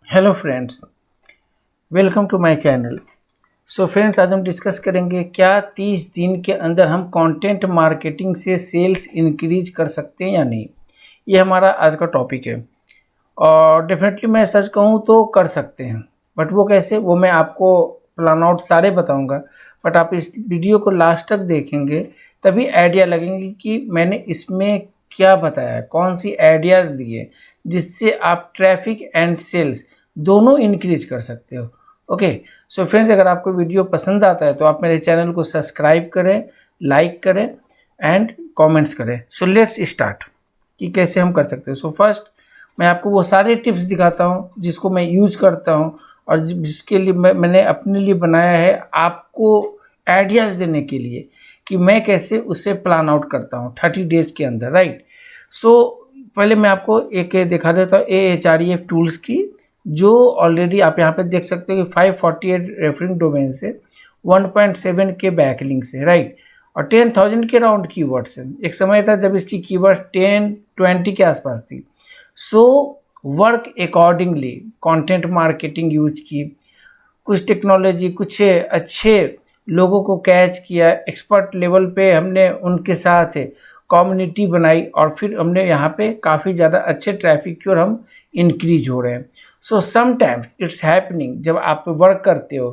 Hello friends, welcome to my channel. So friends, आज हम discuss करेंगे क्या 30 दिन के अंदर हम कंटेंट मार्केटिंग से सेल्स इंक्रीज कर सकते हैं या नहीं। ये हमारा आज का टॉपिक है और डेफिनेटली मैं सच कहूँ तो कर सकते हैं, बट वो कैसे, वो मैं आपको प्लान आउट सारे बताऊंगा। बट आप इस वीडियो को लास्ट तक देखेंगे तभी आइडिया लगेंगे कि मैंने इसमें क्या बताया, कौन सी आइडियाज़ दिए जिससे आप ट्रैफिक एंड सेल्स दोनों इंक्रीज कर सकते हो। ओके, सो फ्रेंड्स, अगर आपको वीडियो पसंद आता है तो आप मेरे चैनल को सब्सक्राइब करें, लाइक करें एंड कमेंट्स करें। सो लेट्स स्टार्ट कि कैसे हम कर सकते हैं। सो फर्स्ट मैं आपको वो सारे टिप्स दिखाता हूँ जिसको मैं यूज करता हूँ और जिसके लिए मैंने अपने लिए बनाया है, आपको आइडियाज़ देने के लिए कि मैं कैसे उसे प्लान आउट करता हूँ 30 डेज के अंदर, राइट। सो पहले मैं आपको एक दिखा देता हूँ AHREF टूल्स की, जो ऑलरेडी आप यहाँ पे देख सकते हो कि 548 रेफरिंग डोमेन से 1.7 के बैकलिंक से, राइट, और 10,000 के राउंड कीवर्ड्स है। एक समय था जब इसकी कीवर्ड 10-20 के आसपास थी। So work accordingly content marketing use की, कुछ टेक्नोलॉजी, कुछ अच्छे लोगों को कैच किया, एक्सपर्ट लेवल पे हमने उनके साथ कम्युनिटी बनाई और फिर हमने यहाँ पे काफ़ी ज़्यादा अच्छे ट्रैफिक की और हम इंक्रीज हो रहे हैं। सो समटाइम्स इट्स हैपनिंग, जब आप वर्क करते हो,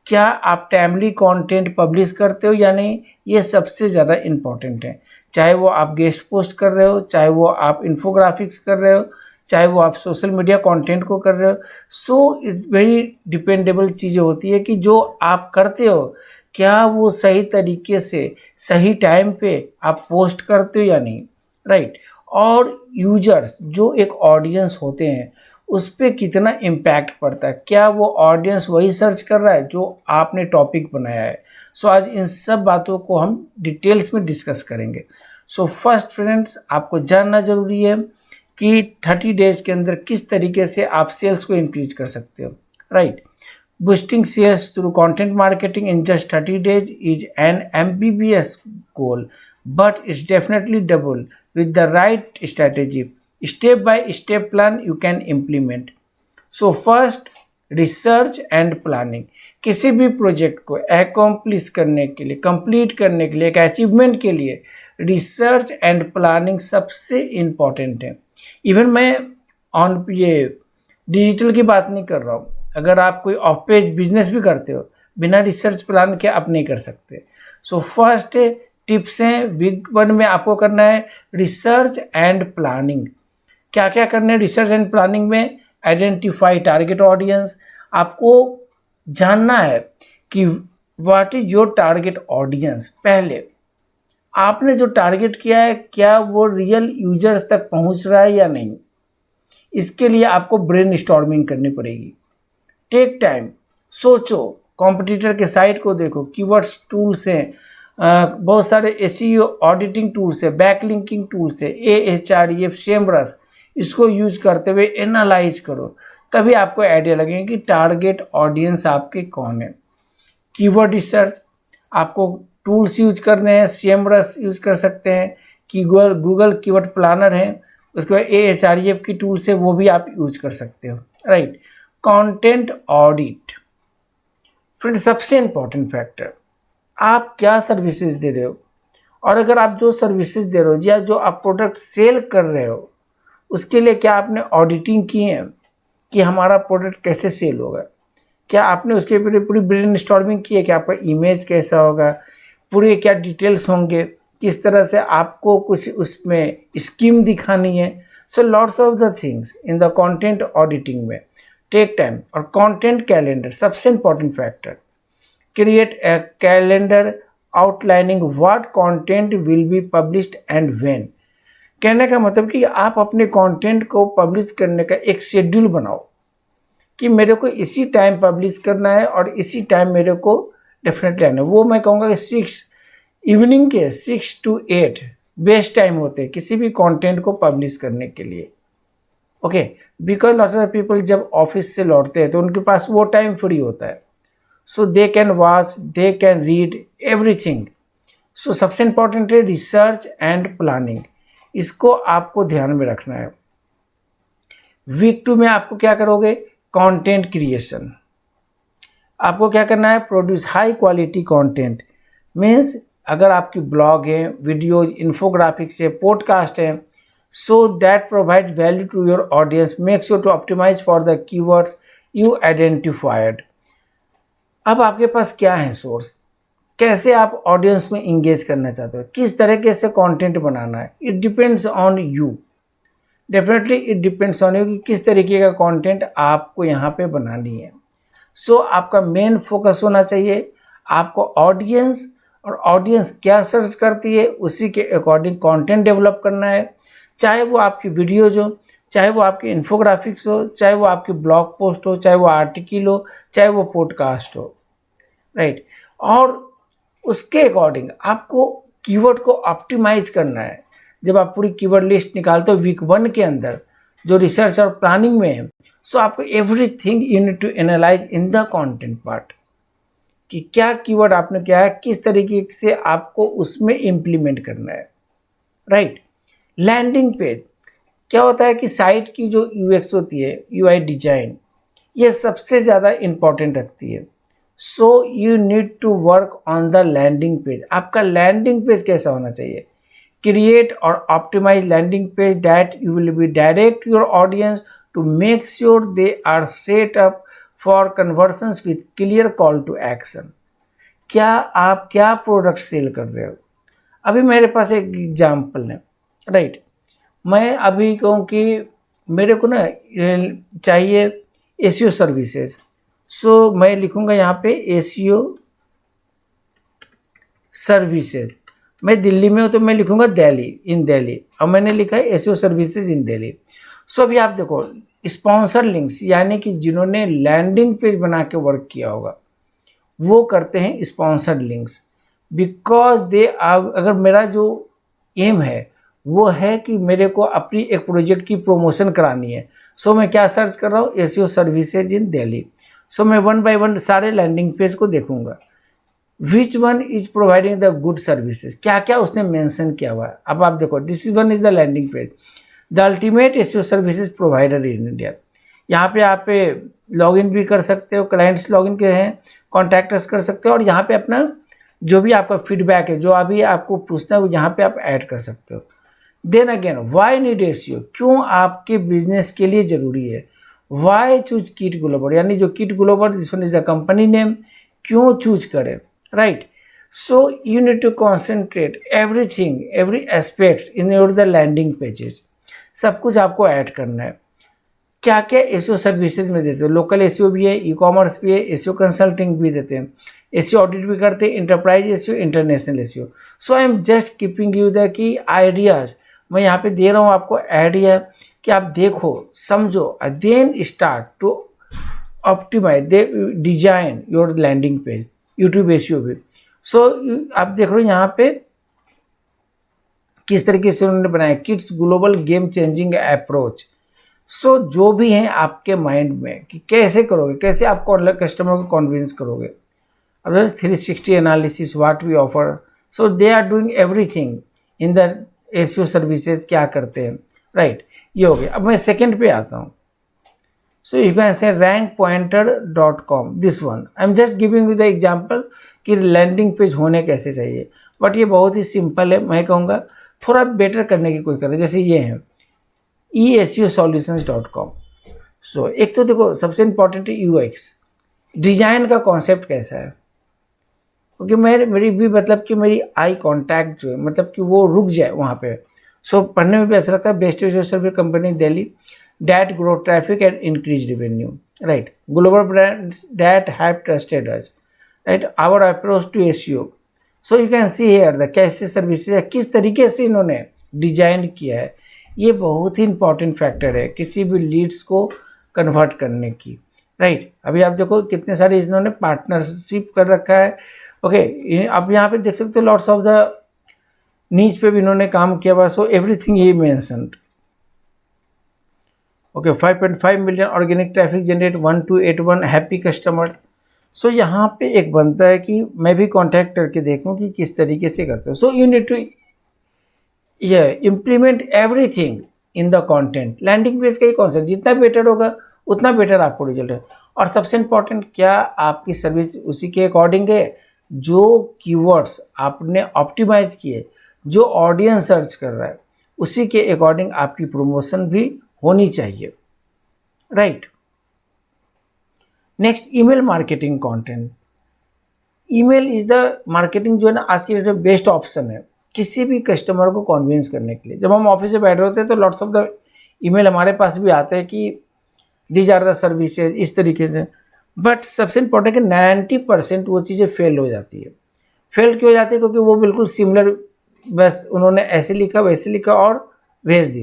क्या आप टाइमली कंटेंट पब्लिश करते हो या नहीं, ये सबसे ज़्यादा इम्पॉर्टेंट है। चाहे वो आप गेस्ट पोस्ट कर रहे हो, चाहे वो आप इन्फोग्राफिक्स कर रहे हो, चाहे वो आप सोशल मीडिया कंटेंट को कर रहे हो। सो इट्स वेरी डिपेंडेबल चीज़ें होती है कि जो आप करते हो क्या वो सही तरीके से सही टाइम पे आप पोस्ट करते हो या नहीं, राइट। और यूजर्स जो एक ऑडियंस होते हैं उस पर कितना इम्पैक्ट पड़ता है, क्या वो ऑडियंस वही सर्च कर रहा है जो आपने टॉपिक बनाया है। सो आज इन सब बातों को हम डिटेल्स में डिस्कस करेंगे। सो फर्स्ट फ्रेंड्स, आपको जानना ज़रूरी है कि 30 डेज के अंदर किस तरीके से आप सेल्स को इंक्रीज कर सकते हो, right. Boosting sales through content marketing in just 30 days is an ambitious goal, but it's definitely double with the right strategy. Step by step plan you can implement. So first, research and planning. किसी भी project को accomplish करने के लिए, complete करने के लिए, एक अचीवमेंट के लिए रिसर्च एंड प्लानिंग सबसे इम्पॉर्टेंट है। इवन मैं ऑन ये डिजिटल की बात नहीं कर रहा हूँ, अगर आप कोई ऑफ पेज बिजनेस भी करते हो, बिना रिसर्च प्लान के आप नहीं कर सकते। सो फर्स्ट टिप्स हैं, वीक 1 में आपको करना है रिसर्च एंड प्लानिंग। क्या क्या करना है रिसर्च एंड प्लानिंग में? Identify target audience. आपको जानना है कि what is your target audience. पहले आपने जो टारगेट किया है क्या वो रियल यूजर्स तक पहुंच रहा है या नहीं, इसके लिए आपको ब्रेन स्टॉर्मिंग करनी पड़ेगी। टेक टाइम, सोचो, कॉम्पिटिटर के साइट को देखो, कीवर्ड्स टूल्स हैं, बहुत सारे एसईओ ऑडिटिंग टूल्स है, बैकलिंकिंग टूल्स है, AHREF, सेमरस, इसको यूज करते हुए एनालाइज करो, तभी आपको आइडिया लगेगा कि टारगेट ऑडियंस आपके कौन है। कीवर्ड रिसर्च, आपको टूल्स यूज करने हैं, सेमरस यूज कर सकते हैं, कि गूगल कीवर्ड प्लानर है, उसके बाद AHREF की टूल्स है, वो भी आप यूज कर सकते हो, राइट। कंटेंट ऑडिट, फ्रेंड सबसे इंपॉर्टेंट फैक्टर, आप क्या सर्विसेज दे रहे हो, और अगर आप जो सर्विसेज दे रहे हो या जो आप प्रोडक्ट सेल कर रहे हो उसके लिए क्या आपने ऑडिटिंग की है कि हमारा प्रोडक्ट कैसे सेल होगा। क्या आपने उसके पूरी ब्रेन स्टॉर्मिंग की है कि आपका इमेज कैसा होगा, पूरे क्या डिटेल्स होंगे, किस तरह से आपको कुछ उसमें स्कीम दिखानी है। So lots of the things in the content auditing में टेक टाइम। और कंटेंट कैलेंडर सबसे important factor, create a calendar outlining what content will be published and when. कहने का मतलब कि आप अपने कंटेंट को पब्लिश करने का एक शेड्यूल बनाओ कि मेरे को इसी टाइम पब्लिश करना है और इसी टाइम मेरे को डेफिनेटली आना है। वो मैं कहूँगा कि इवनिंग के 6 to 8 बेस्ट टाइम होते हैं किसी भी कंटेंट को पब्लिश करने के लिए, okay. Because lot of people जब ऑफिस से लौटते हैं तो उनके पास वो टाइम फ्री होता है, so they can watch, they can read everything. So सबसे इंपॉर्टेंट है रिसर्च एंड प्लानिंग, इसको आपको ध्यान में रखना है। वीक 2 में आपको क्या करोगे, कंटेंट क्रिएशन। आपको क्या करना है, produce high quality content. Means अगर आपकी ब्लॉग है, वीडियो, इन्फोग्राफिक्स है, पॉडकास्ट है, so that provide value to your audience, make sure to optimise for the keywords you identified. अब आपके पास क्या है सोर्स, कैसे आप ऑडियंस में इंगेज करना चाहते हो, किस तरीके से कंटेंट बनाना है, it depends on you. Definitely it depends on you कि किस तरीके का कंटेंट आपको यहाँ पे बनानी है। सो आपका मेन फोकस होना चाहिए आपको ऑडियंस, और ऑडियंस क्या सर्च करती है उसी के अकॉर्डिंग कंटेंट डेवलप करना है। चाहे वो आपकी वीडियोज हो, चाहे वो आपकी इन्फोग्राफिक्स हो, चाहे वो आपकी ब्लॉग पोस्ट हो, चाहे वो आर्टिकल हो, चाहे वो पॉडकास्ट हो, राइट। और उसके अकॉर्डिंग आपको कीवर्ड को ऑप्टिमाइज करना है। जब आप पूरी कीवर्ड लिस्ट निकालते हो वीक 1 के अंदर जो रिसर्च और प्लानिंग में है, सो आपको everything you need to analyse in the content part कि क्या कीवर्ड आपने क्या है, किस तरीके से आपको उसमें इम्प्लीमेंट करना है, राइट। लैंडिंग पेज क्या होता है कि साइट की जो यूएक्स होती है, यूआई डिजाइन, ये सबसे ज़्यादा इम्पॉर्टेंट रखती है। So you need to work on the landing page. आपका लैंडिंग पेज कैसा होना चाहिए, क्रिएट और optimise landing page that you will be direct your audience to make sure they are set up for conversions with clear call to action. क्या आप क्या product cell कर रहे हो। अभी मेरे पास एक एग्जाम्पल है, राइट। मैं अभी कहूँ कि मेरे को ना चाहिए एसईओ सर्विसेज, सो मैं लिखूँगा यहाँ पे एसईओ सर्विसेज। मैं दिल्ली में हूँ तो मैं लिखूँगा दिल्ली, इन दिल्ली। अब मैंने लिखा है एसईओ सर्विसेज इन दिल्ली। सो अभी आप देखो स्पॉन्सर लिंक्स, यानी कि जिन्होंने लैंडिंग पेज बना के वर्क किया होगा वो करते हैं sponsored links, because they are. अगर मेरा जो एम है वो है कि मेरे को अपनी एक प्रोजेक्ट की प्रमोशन करानी है, सो मैं क्या सर्च कर रहा हूँ, एसईओ सर्विसेज इन दिल्ली। सो मैं 1 बाय 1 सारे लैंडिंग पेज को देखूंगा, which one is providing the good services, क्या क्या उसने मेंशन किया हुआ है। अब आप देखो this is one is the landing page, the ultimate SEO services provider in India. यहाँ पे आप लॉगिन भी कर सकते हो, क्लाइंट्स लॉगिन के हैं, कॉन्टैक्टर्स कर सकते हो, और यहाँ पे अपना जो भी आपका फीडबैक है, जो अभी आपको पूछना है वो यहाँ पे आप ऐड कर सकते हो। Then again why need SEO, क्यों आपके बिजनेस के लिए ज़रूरी है। वाई चूज किट ग्लोबल, यानी जो Kit Global this one is the company name, क्यों चूज करें, right. So you need to concentrate everything, every aspects in your the landing pages. सब कुछ आपको ऐड करना है। क्या क्या एसईओ सर्विसेज में देते हो, लोकल एसईओ भी है, ई कॉमर्स भी है, एसईओ कंसल्टिंग भी देते हैं, एसईओ ऑडिट भी करते हैं, enterprise SEO, international SEO. So I am just keeping you the key ideas, मैं यहाँ पे दे रहा हूँ आपको आइडिया कि आप देखो समझो, then start to optimise they design your landing page, YouTube SEO भी। सो आप देख रहे हो यहाँ पे किस तरीके से उन्होंने बनाया, kids global game changing approach. So जो भी हैं आपके माइंड में कि कैसे करोगे, कैसे आप कस्टमर को कन्विंस करोगे। अब 360 analysis what we offer, so they are doing everything in the SEO services, क्या करते हैं, राइट। ये हो गया। अब मैं सेकंड पे आता हूँ। सो you can say rankpointer.com, this one I am just giving you the example कि लैंडिंग पेज होने कैसे चाहिए, बट ये बहुत ही सिंपल है। मैं कहूँगा थोड़ा बेटर करने की कोशिश करें, जैसे ये है eSEOsolutions.com। सो एक तो देखो सबसे इम्पॉर्टेंट है यूएक्स, डिजाइन का कॉन्सेप्ट कैसा है, क्योंकि मेरी भी मतलब कि मेरी आई कांटेक्ट जो है, मतलब कि वो रुक जाए वहाँ पे। सो पढ़ने में भी अच्छा लगता है। Best service company Delhi that grow traffic and increase revenue, right. Global brands that have trusted us, right, our approach to SEO. So you can see here the कैसे सर्विसेज है, किस तरीके से इन्होंने डिजाइन किया है। ये बहुत ही इंपॉर्टेंट फैक्टर है किसी भी लीड्स को कन्वर्ट करने की, राइट। अभी आप देखो कितने सारे इन्होंने पार्टनरशिप कर रखा है। ओके, अब यहाँ पे देख सकते हो लॉट्स ऑफ द नीच पे भी इन्होंने काम किया हुआ। सो एवरीथिंग ये mentioned. Okay, 5.5 million organic traffic generate, 1281 happy customer. So यहाँ पे एक बनता है कि मैं भी कांटेक्ट करके देखूँ कि किस तरीके से करते हो। So you need to implement everything in the content. Landing page का ही कॉन्सेप्ट जितना बेटर होगा उतना बेटर आपको रिजल्ट है। और सबसे इम्पॉर्टेंट, क्या आपकी सर्विस उसी के अकॉर्डिंग है, जो कीवर्ड्स आपने ऑप्टिमाइज किए, जो ऑडियंस सर्च कर रहा है उसी के अकॉर्डिंग आपकी प्रमोशन भी होनी चाहिए, right. Next, email marketing content. Email is the marketing जो है ना आज की डेट में बेस्ट ऑप्शन है किसी भी कस्टमर को कन्विंस करने के लिए। जब हम ऑफिस में बैठे होते हैं तो लॉट्स ऑफ द ईमेल हमारे पास भी आते हैं कि दीज आर द सर्विसेज, इस तरीके से। बट सबसे इम्पोर्टेंट है कि 90% वो चीज़ें फेल हो जाती है। फेल क्यों हो जाती है? क्योंकि वो बिल्कुल सिमिलर, बस उन्होंने ऐसे लिखा वैसे लिखा और भेज दी।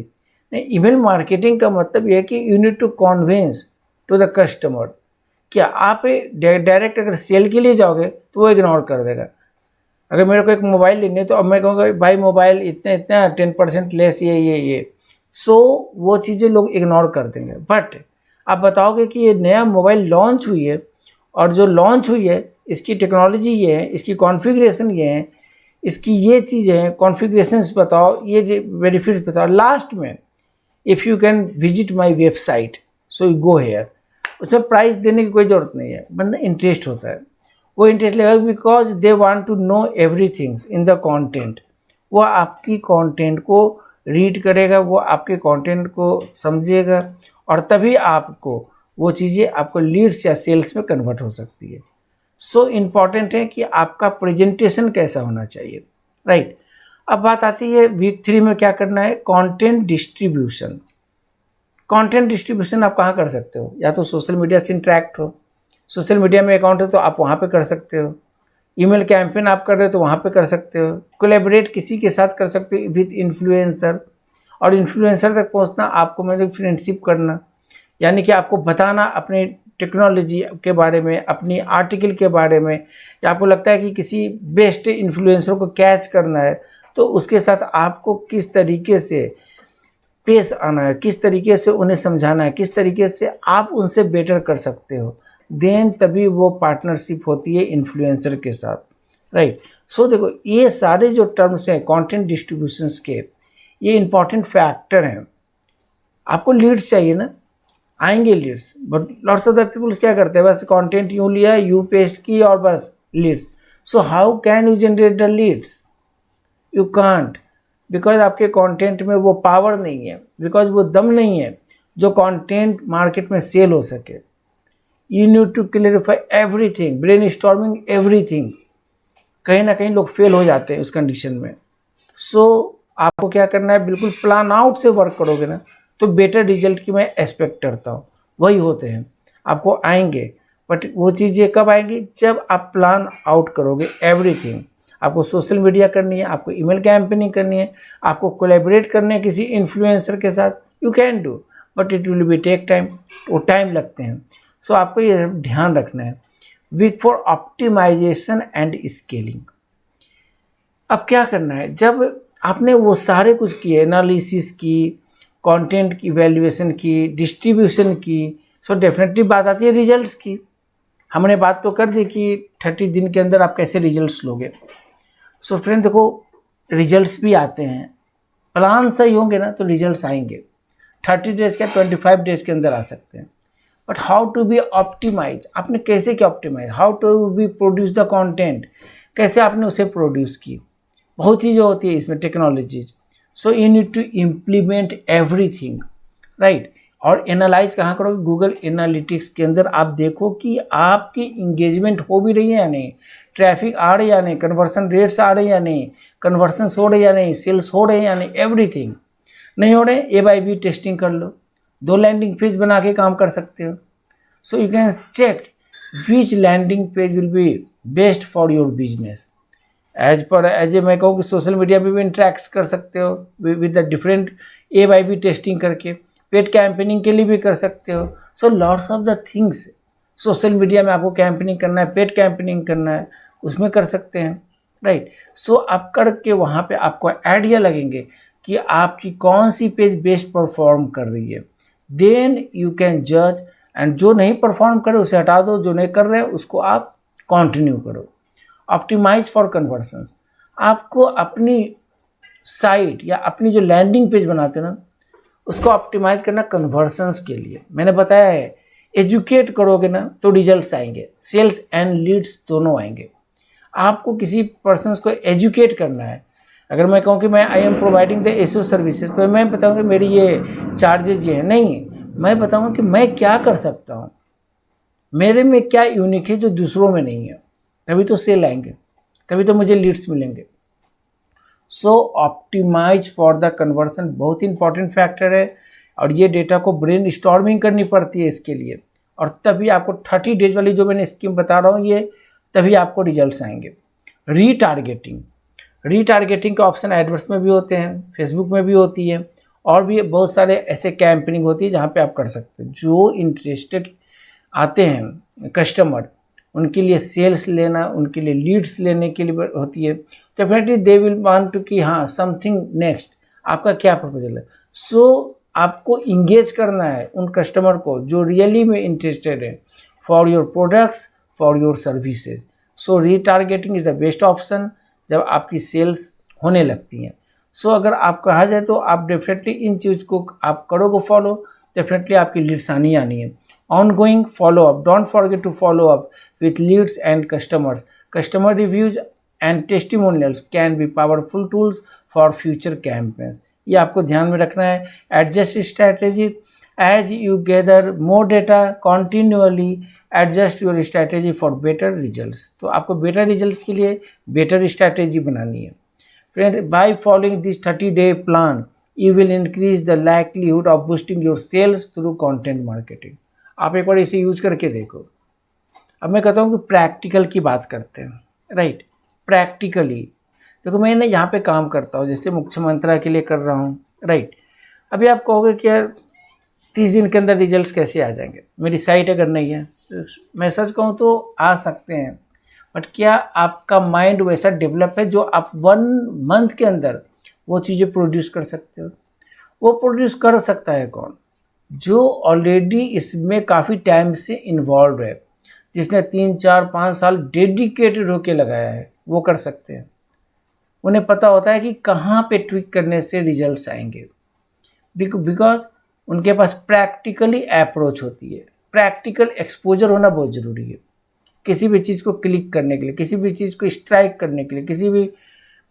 नहीं, ईमेल मार्केटिंग का मतलब ये है कि you need to convince to the customer. क्या आप डायरेक्ट अगर सेल के लिए जाओगे तो वो इग्नोर कर देगा। अगर मेरे को एक मोबाइल लेनी है तो अब मैं कहूँगा भाई मोबाइल इतने इतना 10% लेस ये सो वो चीज़ें लोग इग्नोर कर देंगे। बट आप बताओगे कि ये नया मोबाइल लॉन्च हुई है और जो लॉन्च हुई है इसकी टेक्नोलॉजी ये है, इसकी कॉन्फ़िगरेशन ये है, इसकी ये चीज़ें हैं, कॉन्फ़िगरेशंस बताओ, ये बेनिफिट्स बताओ। लास्ट में if you can visit my website so you go here. उसमें प्राइस देने की कोई ज़रूरत नहीं है, बंदा इंटरेस्ट होता है, वो इंटरेस्ट लेगा because they want to know everythings in the content. वो आपकी कंटेंट को रीड करेगा, वो आपके कंटेंट को समझेगा और तभी आपको वो चीज़ें आपको लीड्स या सेल्स में कन्वर्ट हो सकती है। सो इम्पॉर्टेंट है कि आपका प्रेजेंटेशन कैसा होना चाहिए, राइट। अब बात आती है वीक 3 में क्या करना है, कंटेंट डिस्ट्रीब्यूशन। कंटेंट डिस्ट्रीब्यूशन आप कहाँ कर सकते हो? या तो सोशल मीडिया से इंटरेक्ट हो, सोशल मीडिया में अकाउंट है तो आप वहाँ पे कर सकते हो। ईमेल कैंपेन आप कर रहे हो तो वहाँ पे कर सकते हो। कोलैबोरेट किसी के साथ कर सकते हो विथ इन्फ्लुएंसर, और इन्फ्लुएंसर तक पहुँचना आपको मतलब फ्रेंडशिप करना, यानी कि आपको बताना अपनी टेक्नोलॉजी के बारे में, अपनी आर्टिकल के बारे में, या आपको लगता है कि किसी बेस्ट इन्फ्लुएंसर को कैच करना है तो उसके साथ आपको किस तरीके से पेश आना है, किस तरीके से उन्हें समझाना है, किस तरीके से आप उनसे बेटर कर सकते हो, देन तभी वो पार्टनरशिप होती है इन्फ्लुएंसर के साथ, राइट। सो देखो ये सारे जो टर्म्स हैं कंटेंट डिस्ट्रीब्यूशंस के, ये इंपॉर्टेंट फैक्टर हैं। आपको लीड्स चाहिए ना, आएंगे leads, but lots of the peoples क्या करते हैं, बस कंटेंट यूँ लिया, यू पेस्ट की और बस leads. So how can you generate the leads? You can't, because आपके कंटेंट में वो पावर नहीं है, बिकॉज वो दम नहीं है जो कंटेंट मार्केट में सेल हो सके। You need to clarify everything, brainstorming everything. कहीं ना कहीं लोग फेल हो जाते हैं उस कंडीशन में। सो आपको क्या करना है, बिल्कुल प्लान आउट से वर्क करोगे ना तो बेटर रिजल्ट की मैं एक्सपेक्ट करता हूँ। वही होते हैं, आपको आएंगे, बट वो चीज़ें कब आएंगी, जब आप प्लान आउट करोगे एवरीथिंग। आपको सोशल मीडिया करनी है, आपको ईमेल कैंपेनिंग करनी है, आपको कोलैबोरेट करना है किसी इन्फ्लुएंसर के साथ, you can do, but it will be take time, वो टाइम लगते हैं। सो आपको ये ध्यान रखना है। Week for optimisation and scaling. अब क्या करना है, जब आपने वो सारे कुछ किए, एनालिसिस की, कंटेंट की वैल्यूएशन की, डिस्ट्रीब्यूशन की, सो डेफिनेटली बात आती है रिजल्ट्स की। हमने बात तो कर दी कि 30 दिन के अंदर आप कैसे रिजल्ट्स लोगे। सो फ्रेंड देखो, रिजल्ट्स भी आते हैं, प्लान सही होंगे ना तो रिजल्ट्स आएंगे। 30 डेज क्या 25 डेज के अंदर आ सकते हैं। But how to be optimise, आपने कैसे क्या optimise, how to be produce the content, कैसे आपने उसे प्रोड्यूस की, बहुत चीज़ें होती है इसमें technologies. So you need to implement everything, right. और एनालाइज कहाँ करोगे, गूगल एनालिटिक्स के अंदर आप देखो कि आपकी इंगेजमेंट हो भी रही है या नहीं, ट्रैफिक आ रही है या नहीं, कन्वर्सन रेट्स आ रहे हैं या नहीं, कन्वर्सन्स हो रहे हैं या नहीं, सेल्स हो रहे हैं या नहीं, एवरीथिंग। नहीं हो रहे, A/B टेस्टिंग कर लो, 2 लैंडिंग पेज बना के काम कर सकते हो। So you can check which landing page will be best for your business. As a मैं कहूँ कि सोशल मीडिया पे भी इंटरेक्ट कर सकते हो with the different A/B testing करके, पेड कैंपेनिंग के लिए भी कर सकते हो। So lots of the things, social media में आपको कैंपेनिंग करना है, पेड कैंपेनिंग करना है, उसमें कर सकते हैं, राइट। सो आप करके वहाँ पे आपको आइडिया लगेंगे कि आपकी कौन सी पेज बेस्ट परफॉर्म कर रही है, देन यू कैन जज। एंड जो नहीं परफॉर्म करे उसे हटा दो, जो नहीं कर रहे हैं उसको आप कंटिन्यू करो। ऑप्टिमाइज फॉर कन्वर्सन्स, आपको अपनी साइट या अपनी जो लैंडिंग पेज बनाते हैं ना उसको ऑप्टिमाइज करना कन्वर्सन्स के लिए। मैंने बताया है एजुकेट करोगे ना तो रिजल्ट्स आएंगे, सेल्स एंड लीड्स दोनों आएंगे। आपको किसी पर्सन्स को एजुकेट करना है। अगर मैं कहूँ कि मैं आई एम प्रोवाइडिंग द एसो सर्विसेज, तो मैं बताऊँगा मेरी ये चार्जेज ये है, नहीं, मैं बताऊँगा कि मैं क्या कर सकता हूँ, मेरे में क्या यूनिक है जो दूसरों में नहीं है, तभी तो सेल आएंगे, तभी तो मुझे लीड्स मिलेंगे। सो ऑप्टिमाइज फॉर द कन्वर्सन बहुत ही इंपॉर्टेंट फैक्टर है, और ये डेटा को ब्रेन स्टॉर्मिंग करनी पड़ती है इसके लिए, और तभी आपको 30 डेज वाली जो मैंने स्कीम बता रहा हूँ ये, तभी आपको रिजल्ट्स आएंगे। रीटारगेटिंग, रीटारगेटिंग के ऑप्शन एडवर्ड्स में भी होते हैं, फेसबुक में भी होती है, और भी बहुत सारे ऐसे कैंपेनिंग होती है जहाँ पे आप कर सकते हैं। जो इंटरेस्टेड आते हैं कस्टमर, उनके लिए सेल्स लेना, उनके लिए लीड्स लेने के लिए होती है, definitely they will want to कि हाँ समथिंग नेक्स्ट, आपका क्या प्रपोजल है। सो आपको इंगेज करना है उन कस्टमर को जो रियली में इंटरेस्टेड है for your products, for your services. So retargeting is the best option जब आपकी सेल्स होने लगती हैं। सो अगर आप कहा जाए तो आप डेफिनेटली इन चीज़ को आप करोगे फॉलो, डेफिनेटली आपकी लीड्स आनी है। Ongoing follow up, don't forget to follow up with leads and customers. Customer reviews and testimonials can be powerful tools for future campaigns. ये आपको ध्यान में रखना है। Adjust strategy as you gather more data, continuously adjust your strategy for better results. तो आपको better results के लिए बेटर स्ट्रैटेजी बनानी है। Friend, by following this 30-day plan you will increase the likelihood of boosting your sales through content marketing. आप एक बार इसे use करके देखो। अब मैं कहता हूँ कि प्रैक्टिकल की बात करते हैं, राइट। प्रैक्टिकली देखो, मैं ना यहाँ पे काम करता हूँ, जैसे मुख्य मंत्रा के लिए कर रहा हूँ, राइट। अभी आप कहोगे कि यार 30 दिन के अंदर रिजल्ट्स कैसे आ जाएंगे, मेरी साइट अगर नहीं है। तो मैं सच कहूँ तो आ सकते हैं, बट क्या आपका माइंड वैसा डेवलप है जो आप 1 मंथ के अंदर वो चीज़ें प्रोड्यूस कर सकते हो? वो प्रोड्यूस कर सकता है कौन? जो ऑलरेडी इसमें काफ़ी टाइम से इन्वॉल्व है, जिसने 3, 4, 5 साल डेडिकेटेड होके लगाया है, वो कर सकते हैं। उन्हें पता होता है कि कहाँ पे ट्विक करने से रिजल्ट्स आएंगे, बिकॉज उनके पास प्रैक्टिकली अप्रोच होती है। प्रैक्टिकल एक्सपोजर होना बहुत ज़रूरी है किसी भी चीज़ को क्लिक करने के लिए, किसी भी चीज़ को स्ट्राइक करने के लिए, किसी भी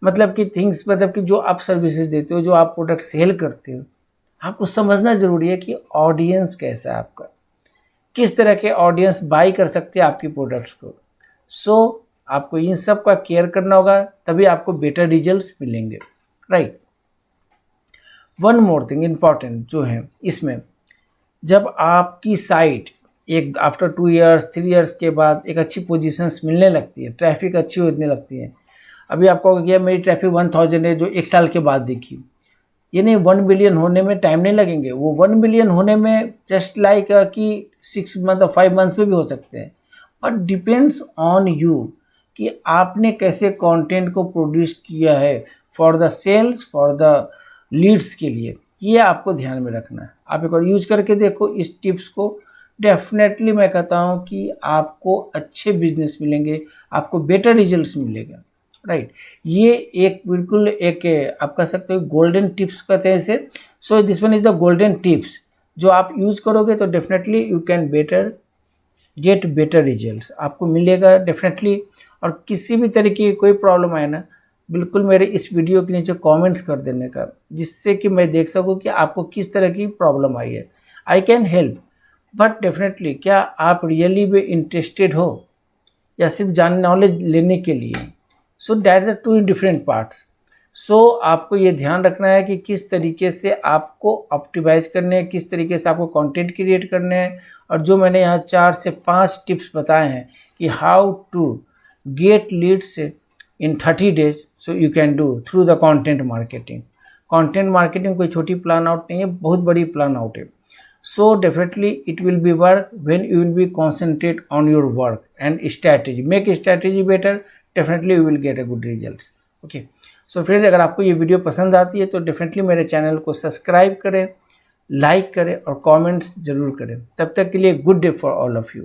मतलब कि थिंग्स, मतलब कि जो आप सर्विसेज देते हो, जो आप प्रोडक्ट सेल करते हो, आपको समझना ज़रूरी है कि ऑडियंस कैसा है आपका, किस तरह के ऑडियंस बाई कर सकते हैं आपकी प्रोडक्ट्स को। सो आपको इन सब का केयर करना होगा, तभी आपको बेटर रिजल्ट्स मिलेंगे, right. One more thing important जो है इसमें, जब आपकी साइट एक आफ्टर 2 ईयर्स 3 ईयर्स के बाद एक अच्छी पोजीशंस मिलने लगती है, ट्रैफिक अच्छी होने लगती है। अभी आपको कहोगे कि मेरी ट्रैफिक 1000 है जो 1 साल के बाद देखी, ये नहीं, 1 बिलियन होने में टाइम नहीं लगेंगे। वो 1 बिलियन होने में जस्ट लाइक कि 6 मंथ और 5 मंथ में भी हो सकते हैं, बट डिपेंड्स ऑन यू कि आपने कैसे कंटेंट को प्रोड्यूस किया है for the sales, for the leads के लिए। ये आपको ध्यान में रखना है। आप एक बार यूज करके देखो इस टिप्स को, डेफिनेटली मैं कहता हूँ कि आपको अच्छे बिजनेस मिलेंगे, आपको बेटर रिजल्ट्स मिलेगा, राइट। ये एक बिल्कुल एक आप कह सकते हो गोल्डन टिप्स कहते हैं इसे। So this one is the golden tips, जो आप यूज़ करोगे तो definitely you can get better results, आपको मिलेगा डेफिनेटली। और किसी भी तरीके की कोई प्रॉब्लम आए ना, बिल्कुल मेरे इस वीडियो के नीचे कमेंट्स कर देने का, जिससे कि मैं देख सकूं कि आपको किस तरह की प्रॉब्लम आई है। I can help, but definitely क्या आप रियली में इंटरेस्टेड हो या सिर्फ नॉलेज लेने के लिए? So that's the 2 different parts. So आपको ये ध्यान रखना है कि किस तरीके से आपको ऑप्टिमाइज करने हैं, किस तरीके से आपको कंटेंट क्रिएट करने हैं। और जो मैंने यहाँ 4 से 5 टिप्स बताए हैं कि how to get leads in 30 days, so you can do through the content marketing. Content marketing कोई छोटी प्लान आउट नहीं है, बहुत बड़ी प्लान आउट है। So definitely it will B work when you will B concentrate on your work and strategy, make strategy better, definitely you will get a good results. Okay, so friends, अगर आपको ये video पसंद आती है तो definitely मेरे channel को subscribe करें, लाइक करें और कमेंट्स जरूर करें। तब तक के लिए good day for all of you.